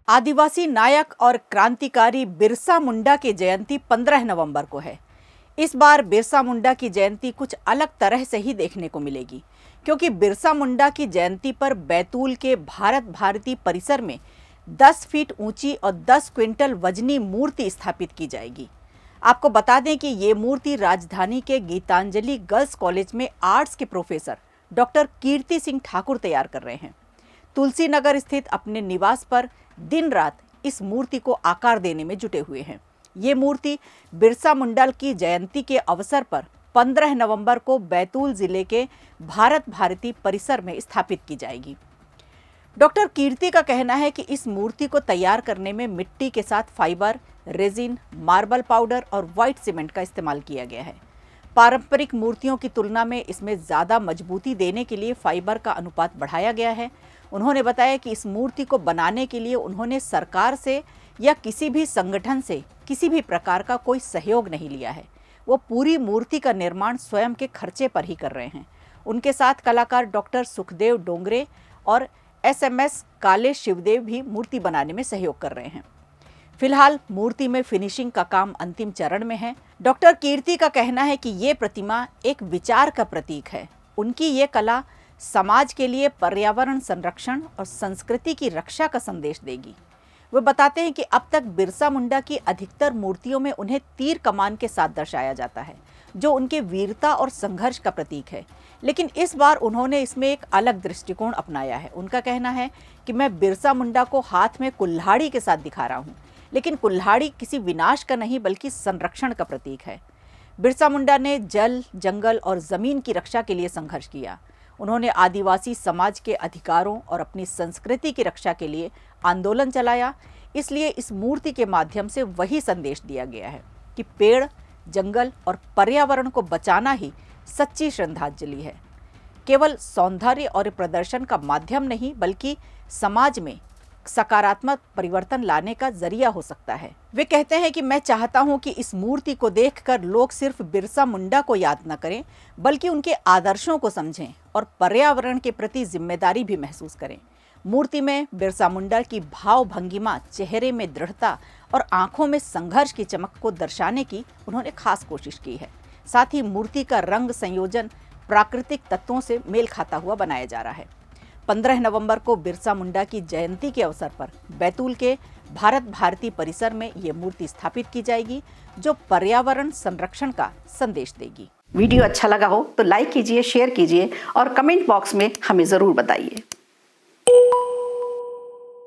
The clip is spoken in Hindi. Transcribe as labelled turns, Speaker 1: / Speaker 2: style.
Speaker 1: आदिवासी नायक और क्रांतिकारी बिरसा मुंडा की जयंती 15 नवंबर को है। इस बार बिरसा मुंडा की जयंती कुछ अलग तरह से ही देखने को मिलेगी, क्योंकि बिरसा मुंडा की जयंती पर बैतूल के भारत भारती परिसर में 10 फीट ऊंची और 10 क्विंटल वजनी मूर्ति स्थापित की जाएगी। आपको बता दें कि ये मूर्ति राजधानी के गीतांजलि गर्ल्स कॉलेज में आर्ट्स के प्रोफेसर डॉक्टर कीर्ति सिंह ठाकुर तैयार कर रहे हैं। तुलसी नगर स्थित अपने निवास पर दिन रात इस मूर्ति को आकार देने में जुटे हुए हैं। ये मूर्ति बिरसा मुंडा की जयंती के अवसर पर 15 नवंबर को बैतूल जिले के भारत भारती परिसर में स्थापित की जाएगी। डॉक्टर कीर्ति का कहना है कि इस मूर्ति को तैयार करने में मिट्टी के साथ फाइबर, रेजिन, मार्बल पाउडर और व्हाइट सीमेंट का इस्तेमाल किया गया है। पारंपरिक मूर्तियों की तुलना में इसमें ज़्यादा मजबूती देने के लिए फाइबर का अनुपात बढ़ाया गया है। उन्होंने बताया कि इस मूर्ति को बनाने के लिए उन्होंने सरकार से या किसी भी संगठन से किसी भी प्रकार का कोई सहयोग नहीं लिया है। वो पूरी मूर्ति का निर्माण स्वयं के खर्चे पर ही कर रहे हैं। उनके साथ कलाकार डॉक्टर सुखदेव डोंगरे और SMS काले शिवदेव भी मूर्ति बनाने में सहयोग कर रहे हैं। फिलहाल मूर्ति में फिनिशिंग का काम अंतिम चरण में है। डॉक्टर कीर्ति का कहना है कि ये प्रतिमा एक विचार का प्रतीक है। उनकी ये कला समाज के लिए पर्यावरण संरक्षण और संस्कृति की रक्षा का संदेश देगी। वे बताते हैं कि अब तक बिरसा मुंडा की अधिकतर मूर्तियों में उन्हें तीर कमान के साथ दर्शाया जाता है, जो उनके वीरता और संघर्ष का प्रतीक है। लेकिन इस बार उन्होंने इसमें एक अलग दृष्टिकोण अपनाया है। उनका कहना है कि मैं बिरसा मुंडा को हाथ में कुल्हाड़ी के साथ दिखा रहा हूँ, लेकिन कुल्हाड़ी किसी विनाश का नहीं बल्कि संरक्षण का प्रतीक है। बिरसा मुंडा ने जल, जंगल और जमीन की रक्षा के लिए संघर्ष किया। उन्होंने आदिवासी समाज के अधिकारों और अपनी संस्कृति की रक्षा के लिए आंदोलन चलाया। इसलिए इस मूर्ति के माध्यम से वही संदेश दिया गया है कि पेड़, जंगल और पर्यावरण को बचाना ही सच्ची श्रद्धांजलि है। केवल सौंदर्य और प्रदर्शन का माध्यम नहीं बल्कि समाज में सकारात्मक परिवर्तन लाने का जरिया हो सकता है। वे कहते हैं कि मैं चाहता हूं कि इस मूर्ति को देखकर लोग सिर्फ बिरसा मुंडा को याद न करें बल्कि उनके आदर्शों को समझें और पर्यावरण के प्रति जिम्मेदारी भी महसूस करें। मूर्ति में बिरसा मुंडा की भाव भंगिमा, चेहरे में दृढ़ता और आंखों में संघर्ष की चमक को दर्शाने की उन्होंने खास कोशिश की है। साथ ही मूर्ति का रंग संयोजन प्राकृतिक तत्वों से मेल खाता हुआ बनाया जा रहा है। 15 नवंबर को बिरसा मुंडा की जयंती के अवसर पर बैतूल के भारत भारती परिसर में ये मूर्ति स्थापित की जाएगी, जो पर्यावरण संरक्षण का संदेश देगी।
Speaker 2: वीडियो अच्छा लगा हो तो लाइक कीजिए, शेयर कीजिए और कमेंट बॉक्स में हमें ज़रूर बताइए।